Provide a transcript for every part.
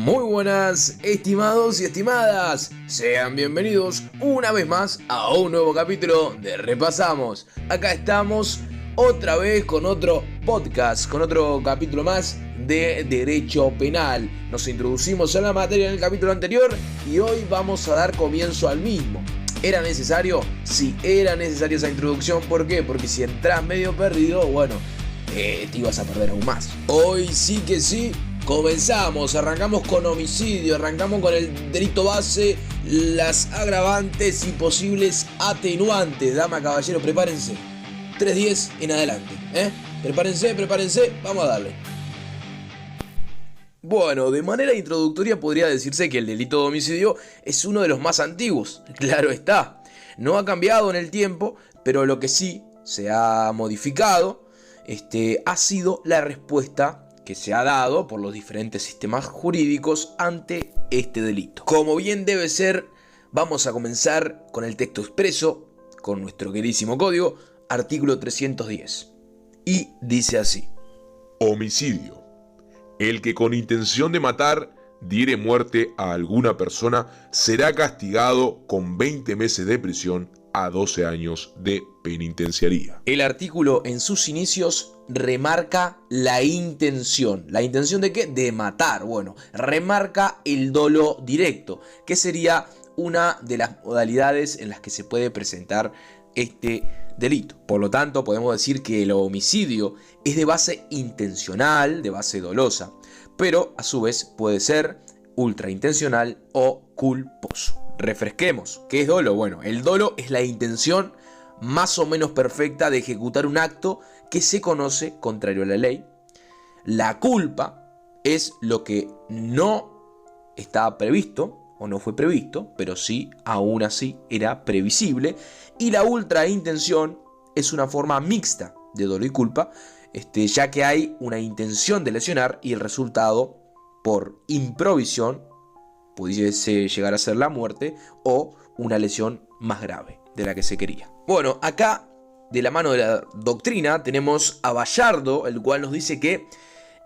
Muy buenas, estimados y estimadas. Sean bienvenidos una vez más a un nuevo capítulo de Repasamos. Acá estamos otra vez con otro podcast, con otro capítulo más de Derecho Penal. Nos introducimos a la materia en el capítulo anterior y hoy vamos a dar comienzo al mismo. ¿Era necesario? Sí, era necesaria esa introducción. ¿Por qué? Porque si entras medio perdido, bueno, te ibas a perder aún más. Hoy sí que sí. Comenzamos, arrancamos con homicidio, arrancamos con el delito base, las agravantes y posibles atenuantes. Dama, caballero, prepárense. 3:10 en adelante, Prepárense, vamos a darle. Bueno, de manera introductoria podría decirse que el delito de homicidio es uno de los más antiguos. Claro está, no ha cambiado en el tiempo, pero lo que sí se ha modificado ha sido la respuesta que se ha dado por los diferentes sistemas jurídicos ante este delito. Como bien debe ser, vamos a comenzar con el texto expreso, con nuestro queridísimo código, artículo 310. Y dice así: Homicidio: el que con intención de matar diere muerte a alguna persona será castigado con 20 meses de prisión a 12 años de penitenciaría. El artículo en sus inicios remarca la intención. ¿La intención de qué? De matar. Bueno, remarca el dolo directo, que sería una de las modalidades en las que se puede presentar este delito. Por lo tanto, podemos decir que el homicidio es de base intencional, de base dolosa, pero a su vez puede ser ultraintencional o culposo. Refresquemos, ¿qué es dolo? Bueno, el dolo es la intención más o menos perfecta de ejecutar un acto que se conoce contrario a la ley. La culpa es lo que no estaba previsto o no fue previsto, pero sí, aún así, era previsible. Y la ultraintención es una forma mixta de dolo y culpa, ya que hay una intención de lesionar y el resultado por improvisión pudiese llegar a ser la muerte o una lesión más grave de la que se quería. Bueno, acá de la mano de la doctrina tenemos a Bayardo, el cual nos dice que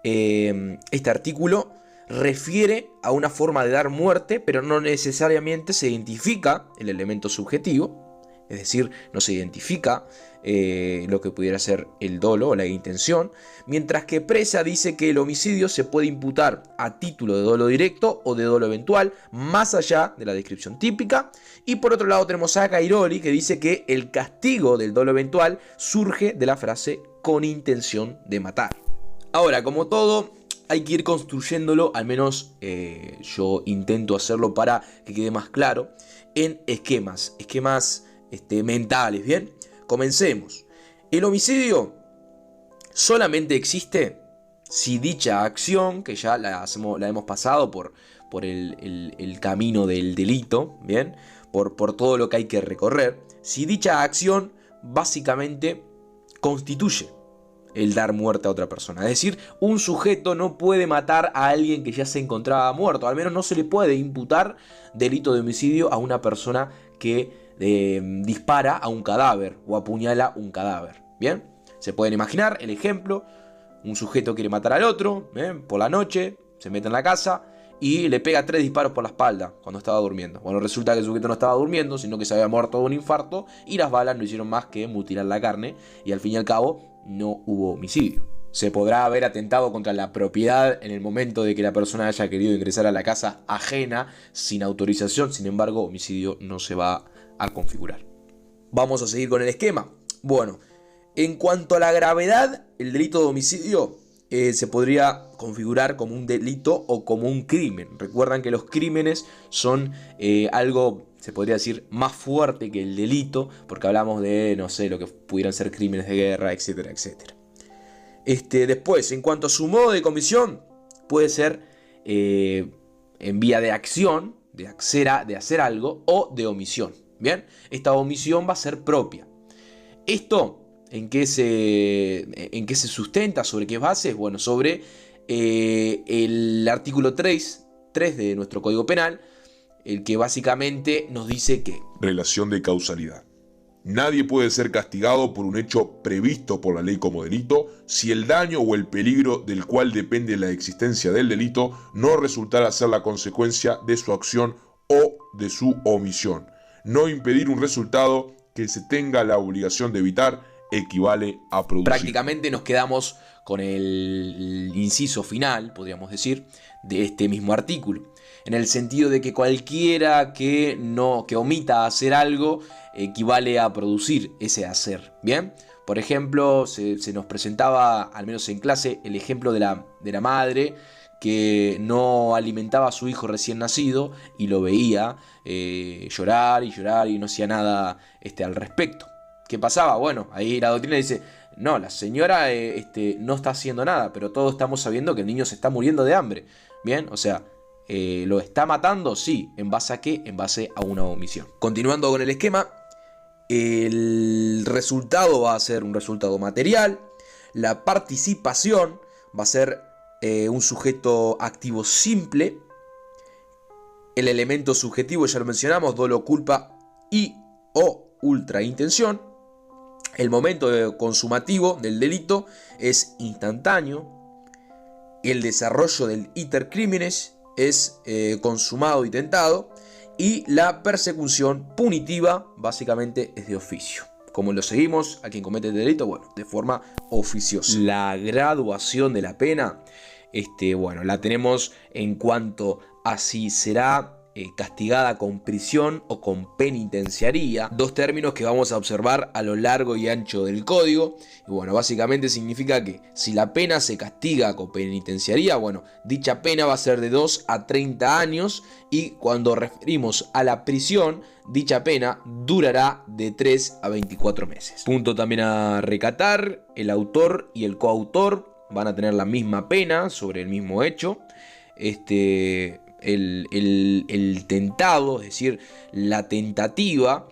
este artículo refiere a una forma de dar muerte, pero no necesariamente se identifica el elemento subjetivo, es decir, no se identifica lo que pudiera ser el dolo o la intención, mientras que Presa dice que el homicidio se puede imputar a título de dolo directo o de dolo eventual, más allá de la descripción típica. Y por otro lado tenemos a Cairoli, que dice que el castigo del dolo eventual surge de la frase con intención de matar. Ahora, como todo, hay que ir construyéndolo, al menos yo intento hacerlo para que quede más claro, en esquemas mentales, ¿bien? Comencemos. El homicidio solamente existe si dicha acción, que ya la hemos pasado por el camino del delito, ¿bien? Por todo lo que hay que recorrer, si dicha acción básicamente constituye el dar muerte a otra persona. Es decir, un sujeto no puede matar a alguien que ya se encontraba muerto. Al menos no se le puede imputar delito de homicidio a una persona que dispara a un cadáver o apuñala un cadáver. Bien, se pueden imaginar el ejemplo: un sujeto quiere matar al otro, por la noche, se mete en la casa y le pega 3 disparos por la espalda cuando estaba durmiendo. Bueno, resulta que el sujeto no estaba durmiendo, sino que se había muerto de un infarto y las balas no hicieron más que mutilar la carne y al fin y al cabo no hubo homicidio. Se podrá haber atentado contra la propiedad en el momento de que la persona haya querido ingresar a la casa ajena sin autorización, sin embargo, homicidio no se va a configurar. Vamos a seguir con el esquema. Bueno, en cuanto a la gravedad, el delito de homicidio se podría configurar como un delito o como un crimen. Recuerdan que los crímenes son algo, se podría decir, más fuerte que el delito, porque hablamos de, no sé, lo que pudieran ser crímenes de guerra, etcétera, etcétera. Después, en cuanto a su modo de comisión, puede ser en vía de acción, de hacer algo, o de omisión. Bien, esta omisión va a ser propia. ¿Esto en qué se sustenta? ¿Sobre qué bases? Bueno, sobre el artículo 3 de nuestro Código Penal, el que básicamente nos dice que relación de causalidad: nadie puede ser castigado por un hecho previsto por la ley como delito si el daño o el peligro del cual depende la existencia del delito no resultara ser la consecuencia de su acción o de su omisión. No impedir un resultado que se tenga la obligación de evitar equivale a producir. Prácticamente nos quedamos con el inciso final, podríamos decir, de este mismo artículo, en el sentido de que cualquiera que omita hacer algo equivale a producir ese hacer. Bien, por ejemplo, se nos presentaba, al menos en clase, el ejemplo de la madre que no alimentaba a su hijo recién nacido y lo veía llorar y no hacía nada al respecto. ¿Qué pasaba? Bueno, ahí la doctrina dice, no, la señora no está haciendo nada, pero todos estamos sabiendo que el niño se está muriendo de hambre. Bien, o sea, ¿lo está matando? Sí. ¿En base a qué? En base a una omisión. Continuando con el esquema, el resultado va a ser un resultado material. La participación va a ser un sujeto activo simple. El elemento subjetivo, ya lo mencionamos, dolo, culpa y o ultraintención. El momento consumativo del delito es instantáneo. El desarrollo del iter criminis es consumado y tentado. Y la persecución punitiva básicamente es de oficio. ¿Cómo lo seguimos a quien comete el delito? Bueno, de forma oficiosa. La graduación de la pena, la tenemos en cuanto a si será castigada con prisión o con penitenciaría, dos términos que vamos a observar a lo largo y ancho del código. Y bueno, básicamente significa que si la pena se castiga con penitenciaría, bueno, dicha pena va a ser de 2 a 30 años y cuando referimos a la prisión, dicha pena durará de 3 a 24 meses. Punto también a recatar, el autor y el coautor van a tener la misma pena sobre el mismo hecho. El tentado, es decir, la tentativa,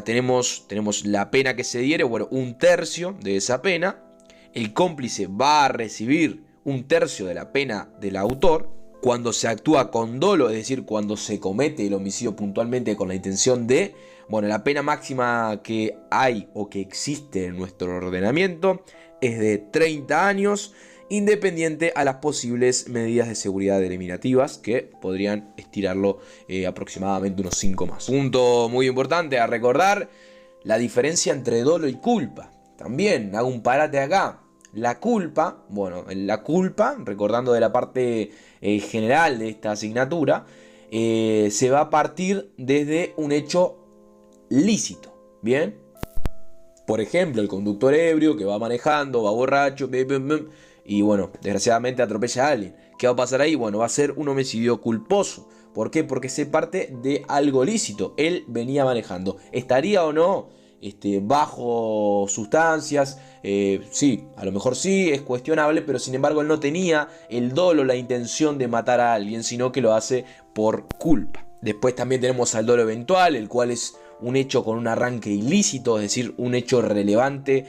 tenemos la pena que se diere, bueno, 1/3 de esa pena. El cómplice va a recibir 1/3 de la pena del autor. Cuando se actúa con dolo, es decir, cuando se comete el homicidio puntualmente con la intención de, bueno, la pena máxima que hay o que existe en nuestro ordenamiento es de 30 años. Independiente a las posibles medidas de seguridad eliminativas que podrían estirarlo aproximadamente unos 5 más. Punto muy importante a recordar, la diferencia entre dolo y culpa. También hago un parate acá. La culpa, recordando de la parte general de esta asignatura, se va a partir desde un hecho lícito. Bien, por ejemplo, el conductor ebrio que va manejando, va borracho, y bueno, desgraciadamente atropella a alguien. ¿Qué va a pasar ahí? Bueno, va a ser un homicidio culposo. ¿Por qué? Porque se parte de algo lícito. Él venía manejando. ¿Estaría o no bajo sustancias? Sí, a lo mejor sí, es cuestionable, pero sin embargo él no tenía el dolo, la intención de matar a alguien, sino que lo hace por culpa. Después también tenemos al dolo eventual, el cual es un hecho con un arranque ilícito, es decir, un hecho relevante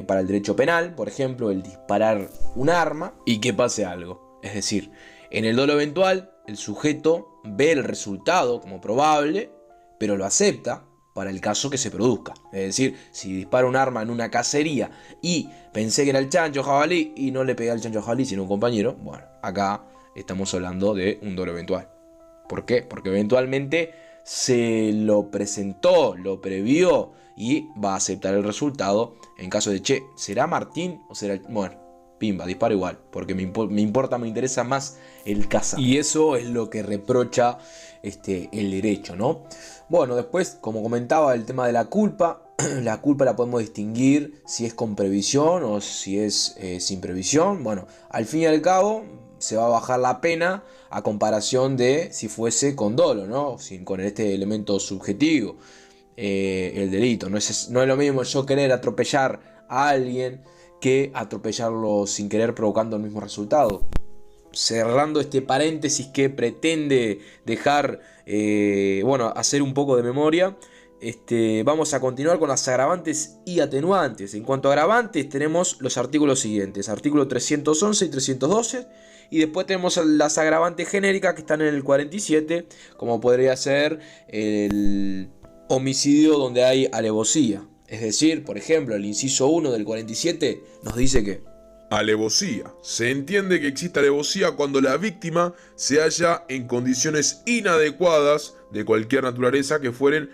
para el derecho penal, por ejemplo, el disparar un arma y que pase algo. Es decir, en el dolo eventual, el sujeto ve el resultado como probable, pero lo acepta para el caso que se produzca. Es decir, si dispara un arma en una cacería y pensé que era el chancho jabalí y no le pegué al chancho jabalí sino un compañero, bueno, acá estamos hablando de un dolo eventual. ¿Por qué? Porque eventualmente se lo presentó, lo previó y va a aceptar el resultado en caso de, ¿será Martín o será? Bueno, pimba, disparo igual, porque me interesa más el caso. Y eso es lo que reprocha el derecho, ¿no? Bueno, después, como comentaba, el tema de la culpa. La culpa la podemos distinguir si es con previsión o si es sin previsión. Bueno, al fin y al cabo se va a bajar la pena a comparación de si fuese con dolo, ¿no? Con este elemento subjetivo, el delito. No es lo mismo yo querer atropellar a alguien que atropellarlo sin querer provocando el mismo resultado. Cerrando este paréntesis que pretende dejar, hacer un poco de memoria. Vamos a continuar con las agravantes y atenuantes. En cuanto a agravantes tenemos los artículos siguientes: artículo 311 y 312. Y después tenemos las agravantes genéricas que están en el 47, como podría ser el homicidio donde hay alevosía. Es decir, por ejemplo, el inciso 1 del 47 nos dice que Alevosía. Se entiende que existe alevosía cuando la víctima se halla en condiciones inadecuadas de cualquier naturaleza que fueren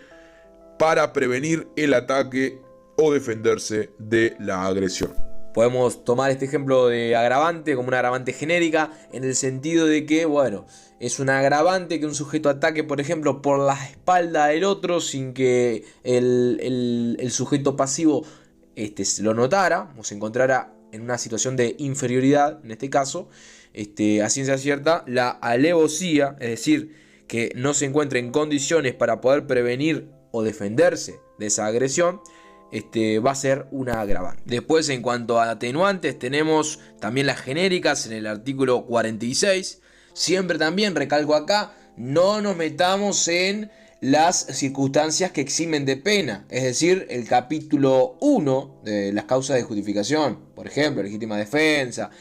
para prevenir el ataque o defenderse de la agresión. Podemos tomar este ejemplo de agravante como una agravante genérica en el sentido de que, bueno, es un agravante que un sujeto ataque, por ejemplo, por la espalda del otro sin que el sujeto pasivo lo notara o se encontrara en una situación de inferioridad, en este caso, a ciencia cierta, la alevosía, es decir, que no se encuentre en condiciones para poder prevenir o defenderse de esa agresión, va a ser una agravante. Después, en cuanto a atenuantes, tenemos también las genéricas en el artículo 46. Siempre también recalco acá, no nos metamos en las circunstancias que eximen de pena, es decir, el capítulo 1 de las causas de justificación, por ejemplo, legítima defensa,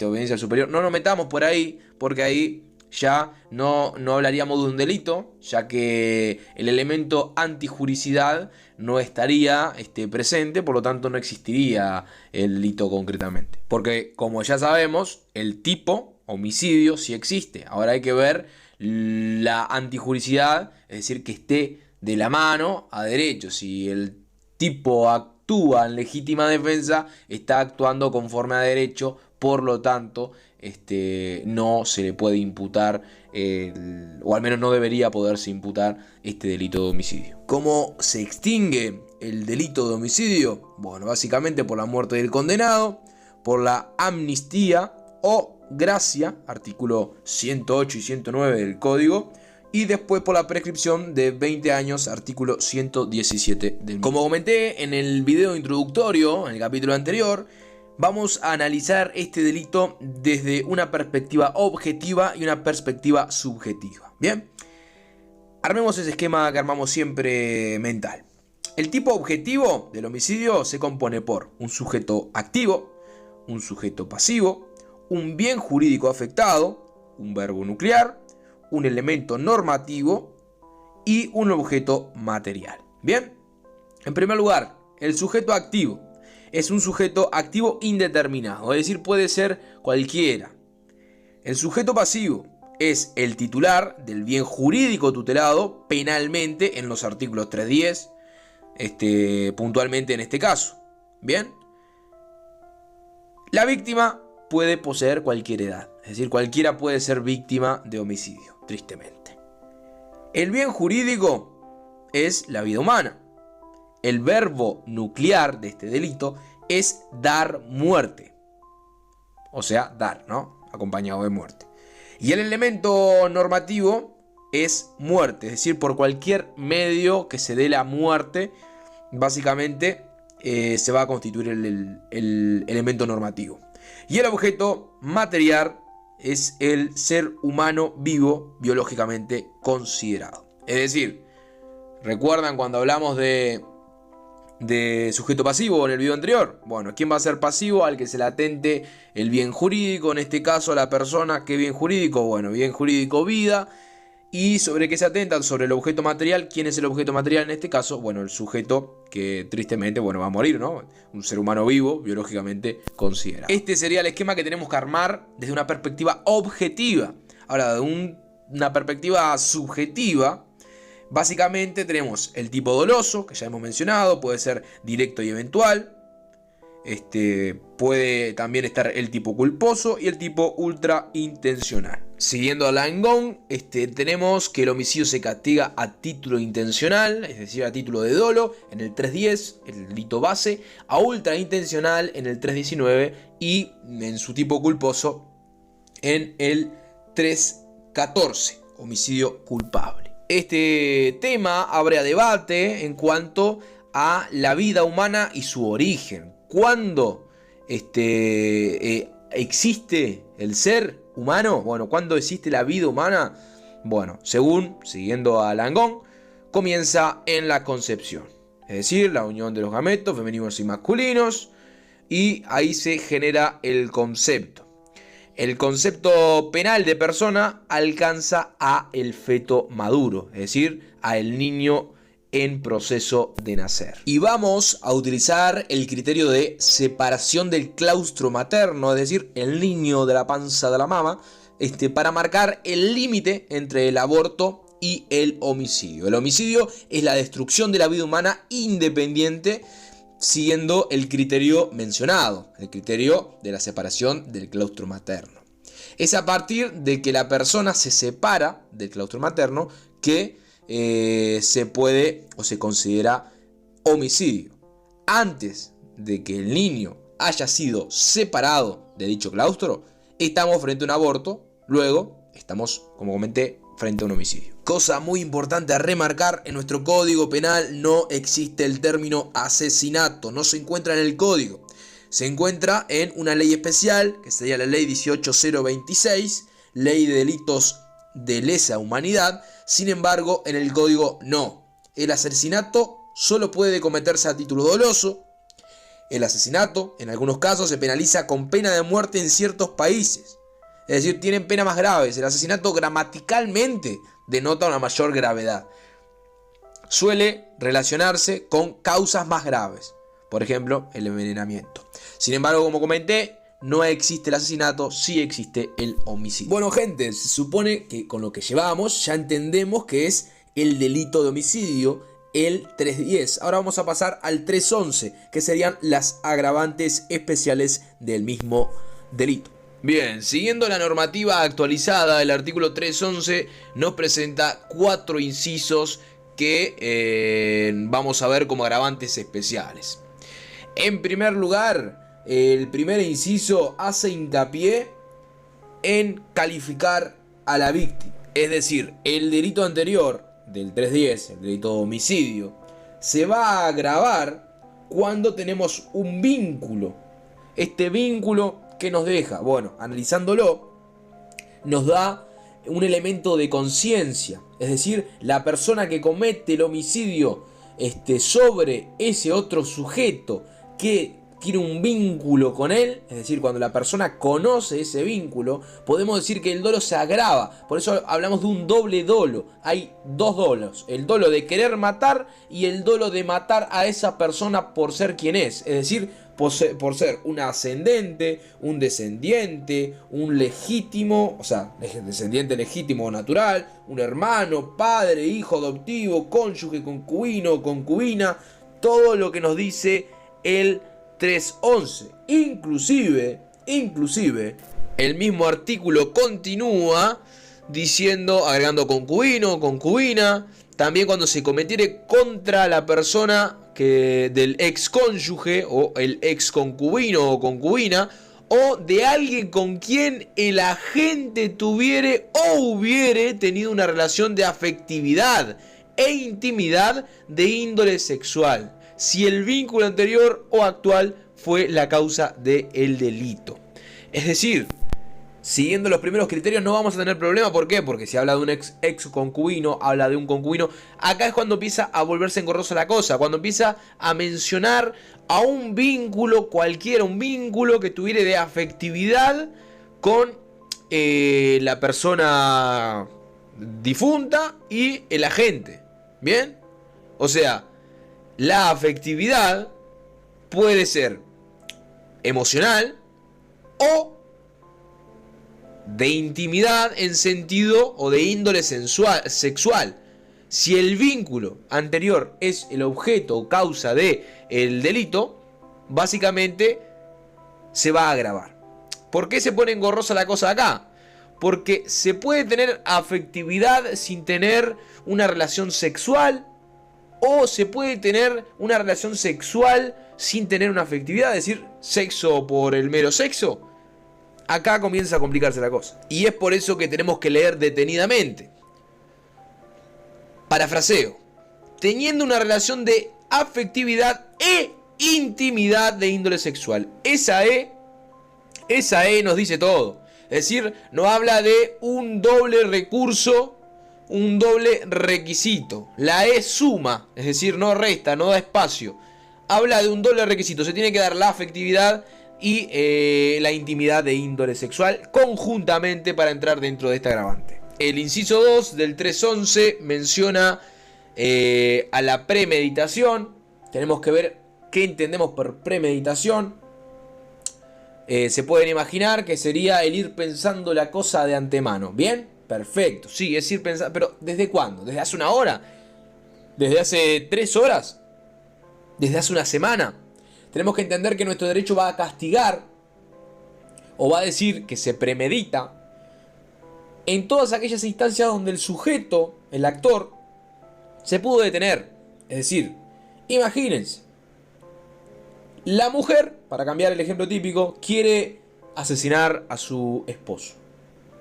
obediencia al superior. No nos metamos por ahí, porque ahí ya no hablaríamos de un delito, ya que el elemento antijuricidad no estaría presente, por lo tanto no existiría el delito concretamente. Porque, como ya sabemos, el tipo homicidio sí existe. Ahora hay que ver la antijuricidad, es decir, que esté de la mano a derecho. Si el tipo actúa en legítima defensa, está actuando conforme a derecho, por lo tanto no se le puede imputar, o al menos no debería poderse imputar este delito de homicidio. ¿Cómo se extingue el delito de homicidio? Bueno, básicamente por la muerte del condenado, por la amnistía o gracia, artículo 108 y 109 del Código, y después por la prescripción de 20 años, artículo 117 del mismo. Como comenté en el video introductorio, en el capítulo anterior, vamos a analizar este delito desde una perspectiva objetiva y una perspectiva subjetiva. Bien, armemos ese esquema que armamos siempre mental. El tipo objetivo del homicidio se compone por un sujeto activo, un sujeto pasivo, un bien jurídico afectado, un verbo nuclear, un elemento normativo y un objeto material. Bien, en primer lugar, el sujeto activo es un sujeto activo indeterminado, es decir, puede ser cualquiera. El sujeto pasivo es el titular del bien jurídico tutelado penalmente en los artículos 310, puntualmente en este caso. Bien, la víctima puede poseer cualquier edad, es decir, cualquiera puede ser víctima de homicidio, tristemente. El bien jurídico es la vida humana. El verbo nuclear de este delito es dar muerte, o sea, dar, ¿no? Acompañado de muerte. Y el elemento normativo es muerte, es decir, por cualquier medio que se dé la muerte, básicamente se va a constituir el elemento normativo. Y el objeto material es el ser humano vivo biológicamente considerado. Es decir, ¿recuerdan cuando hablamos de sujeto pasivo en el video anterior? Bueno, ¿quién va a ser pasivo? Al que se le atente el bien jurídico, en este caso a la persona. ¿Qué bien jurídico? Bueno, bien jurídico vida. ¿Y sobre qué se atenta? Sobre el objeto material. ¿Quién es el objeto material en este caso? Bueno, el sujeto que tristemente, va a morir, ¿no? Un ser humano vivo, biológicamente considerado. Este sería el esquema que tenemos que armar desde una perspectiva objetiva. Ahora, de una perspectiva subjetiva, básicamente tenemos el tipo doloso, que ya hemos mencionado, puede ser directo y eventual. Puede también estar el tipo culposo y el tipo ultra intencional. Siguiendo a Langón, tenemos que el homicidio se castiga a título intencional, es decir, a título de dolo, en el 310, el delito base, a ultra intencional en el 319 y en su tipo culposo en el 314, homicidio culpable. Este tema abre a debate en cuanto a la vida humana y su origen. ¿Cuándo existe el ser humano? Bueno, ¿cuándo existe la vida humana? Bueno, siguiendo a Langón, comienza en la concepción. Es decir, la unión de los gametos femeninos y masculinos. Y ahí se genera el concepto. El concepto penal de persona alcanza a el feto maduro. Es decir, a el niño en proceso de nacer. Y vamos a utilizar el criterio de separación del claustro materno, es decir, el niño de la panza de la mama, para marcar el límite entre el aborto y el homicidio. El homicidio es la destrucción de la vida humana independiente, siguiendo el criterio mencionado, el criterio de la separación del claustro materno. Es a partir de que la persona se separa del claustro materno que se puede o se considera homicidio. Antes de que el niño haya sido separado de dicho claustro, estamos frente a un aborto, luego estamos, como comenté, frente a un homicidio. Cosa muy importante a remarcar, en nuestro código penal no existe el término asesinato, no se encuentra en el código. Se encuentra en una ley especial, que sería la ley 18026, ley de delitos de lesa humanidad. Sin embargo, en el código no. El asesinato solo puede cometerse a título doloso. El asesinato, en algunos casos, se penaliza con pena de muerte en ciertos países. Es decir, tienen penas más graves. El asesinato gramaticalmente denota una mayor gravedad. Suele relacionarse con causas más graves. Por ejemplo, el envenenamiento. Sin embargo, como comenté, no existe el asesinato, sí existe el homicidio. Bueno, gente, se supone que con lo que llevamos ya entendemos que es el delito de homicidio, el 310. Ahora vamos a pasar al 311, que serían las agravantes especiales del mismo delito. Bien, siguiendo la normativa actualizada, el artículo 311 nos presenta 4 incisos que vamos a ver como agravantes especiales. En primer lugar, el primer inciso hace hincapié en calificar a la víctima. Es decir, el delito anterior del 310, el delito de homicidio, se va a agravar cuando tenemos un vínculo. Este vínculo, ¿qué nos deja? Bueno, analizándolo, nos da un elemento de conciencia. Es decir, la persona que comete el homicidio sobre ese otro sujeto que tiene un vínculo con él, es decir, cuando la persona conoce ese vínculo, podemos decir que el dolo se agrava. Por eso hablamos de un doble dolo. Hay 2 dolos: el dolo de querer matar y el dolo de matar a esa persona por ser quien es. Es decir, por ser un ascendente, un descendiente, un legítimo, o sea, descendiente legítimo o natural, un hermano, padre, hijo adoptivo, cónyuge, concubino, concubina, todo lo que nos dice el 311. Inclusive, el mismo artículo continúa diciendo, agregando concubino, concubina, también cuando se cometiere contra la persona del ex cónyuge o el ex concubino o concubina, o de alguien con quien el agente tuviere o hubiere tenido una relación de afectividad e intimidad de índole sexual, si el vínculo anterior o actual fue la causa del delito. Es decir, siguiendo los primeros criterios no vamos a tener problema. ¿Por qué? Porque si habla de un ex concubino, habla de un concubino. Acá es cuando empieza a volverse engorrosa la cosa, cuando empieza a mencionar a un vínculo cualquiera, un vínculo que tuviera de afectividad con la persona difunta y el agente. ¿Bien? O sea, la afectividad puede ser emocional o de intimidad en sentido o de índole sexual. Si el vínculo anterior es el objeto o causa del delito, básicamente se va a agravar. ¿Por qué se pone engorrosa la cosa acá? Porque se puede tener afectividad sin tener una relación sexual, o se puede tener una relación sexual sin tener una afectividad, es decir, sexo por el mero sexo. Acá comienza a complicarse la cosa. Y es por eso que tenemos que leer detenidamente. Parafraseo: teniendo una relación de afectividad e intimidad de índole sexual. Esa E nos dice todo. Es decir, no habla de un doble recurso, un doble requisito. La E suma, es decir, no resta, no da espacio. Habla de un doble requisito. Se tiene que dar la afectividad y la intimidad de índole sexual conjuntamente para entrar dentro de este agravante. El inciso 2 del 311 menciona a la premeditación. Tenemos que ver qué entendemos por premeditación. Se pueden imaginar que sería el ir pensando la cosa de antemano. ¿Bien? Perfecto. Sí, es ir pensando. Pero ¿desde cuándo? ¿Desde hace una hora? ¿Desde hace 3 horas? ¿Desde hace una semana? Tenemos que entender que nuestro derecho va a castigar o va a decir que se premedita en todas aquellas instancias donde el sujeto, el actor, se pudo detener. Es decir, imagínense, la mujer, para cambiar el ejemplo típico, quiere asesinar a su esposo.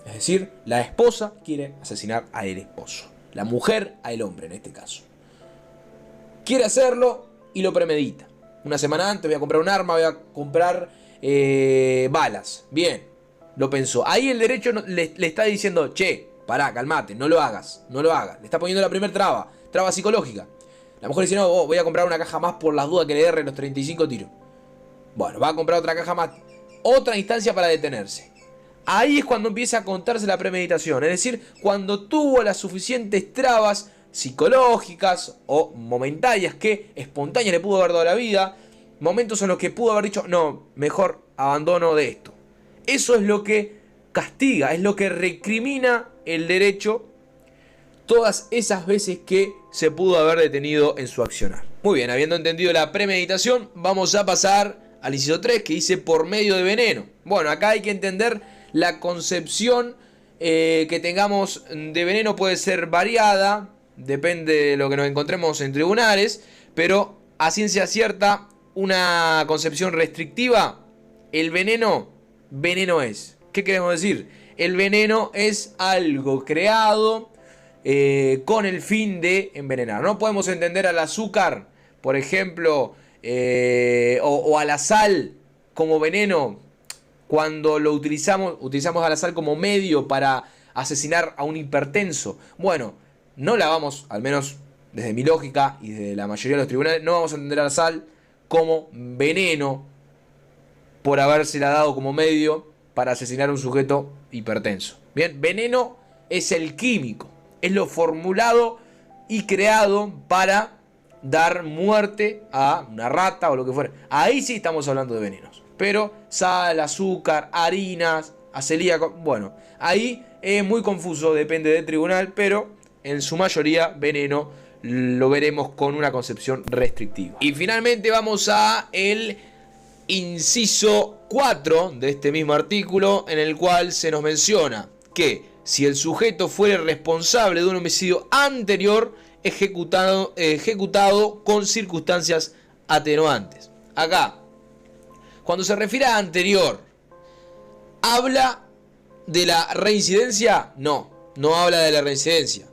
Es decir, la esposa quiere asesinar al esposo. La mujer al hombre en este caso. Quiere hacerlo y lo premedita. Una semana antes voy a comprar un arma, voy a comprar balas. Bien, lo pensó. Ahí el derecho le está diciendo, che, pará, calmate, no lo hagas, no lo hagas. Le está poniendo la primera traba psicológica. La mujer dice, no, voy a comprar una caja más por las dudas que le erre los 35 tiros. Bueno, va a comprar otra caja más. Otra instancia para detenerse. Ahí es cuando empieza a contarse la premeditación. Es decir, cuando tuvo las suficientes trabas psicológicas o momentáneas que espontánea le pudo haber dado la vida. Momentos en los que pudo haber dicho, no, mejor abandono de esto. Eso es lo que castiga, es lo que recrimina el derecho todas esas veces que se pudo haber detenido en su accionar. Muy bien, habiendo entendido la premeditación, vamos a pasar al inciso 3 que dice por medio de veneno. Bueno, acá hay que entender la concepción que tengamos de veneno puede ser variada, depende de lo que nos encontremos en tribunales, pero a ciencia cierta, una concepción restrictiva, el veneno es. ¿Qué queremos decir? El veneno es algo creado con el fin de envenenar. No podemos entender al azúcar, por ejemplo, o a la sal como veneno cuando lo utilizamos a la sal como medio para asesinar a un hipertenso. Bueno, no la vamos, al menos desde mi lógica y desde la mayoría de los tribunales, no vamos a entender a la sal como veneno por habérsela dado como medio para asesinar a un sujeto hipertenso. Bien, veneno es el químico, es lo formulado y creado para dar muerte a una rata o lo que fuera. Ahí sí estamos hablando de venenos. Pero sal, azúcar, harinas, celíaco, bueno, ahí es muy confuso, depende del tribunal, pero en su mayoría veneno lo veremos con una concepción restrictiva. Y finalmente vamos a el inciso 4 de este mismo artículo, en el cual se nos menciona que si el sujeto fuere responsable de un homicidio anterior ejecutado con circunstancias atenuantes. Acá, cuando se refiere a anterior, ¿habla de la reincidencia? No habla de la reincidencia.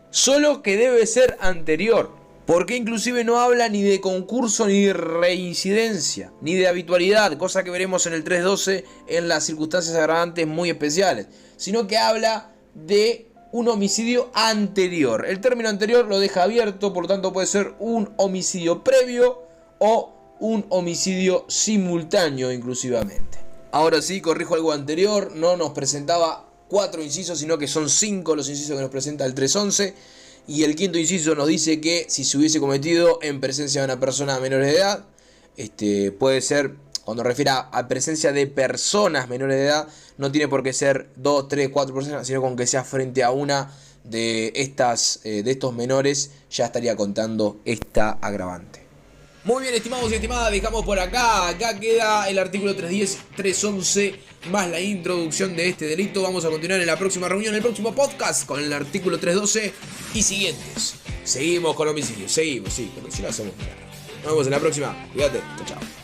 Solo que debe ser anterior. Porque inclusive no habla ni de concurso, ni de reincidencia, ni de habitualidad, cosa que veremos en el 312 en las circunstancias agravantes muy especiales. Sino que habla de un homicidio anterior. El término anterior lo deja abierto, por lo tanto puede ser un homicidio previo o un homicidio simultáneo inclusivamente. Ahora sí, corrijo algo anterior, no nos presentaba 4 incisos, sino que son 5 los incisos que nos presenta el 311. Y el quinto inciso nos dice que si se hubiese cometido en presencia de una persona menor de edad, puede ser, cuando refiere a presencia de personas menores de edad, no tiene por qué ser 2, 3, 4 personas, sino con que sea frente a una de estos menores, ya estaría contando esta agravante. Muy bien, estimados y estimadas, dejamos por acá. Acá queda el artículo 310, 311, más la introducción de este delito. Vamos a continuar en la próxima reunión, en el próximo podcast, con el artículo 312 y siguientes. Seguimos con homicidios, seguimos, sí, porque si no hacemos. Nos vemos en la próxima. Cuídate, chao, chao.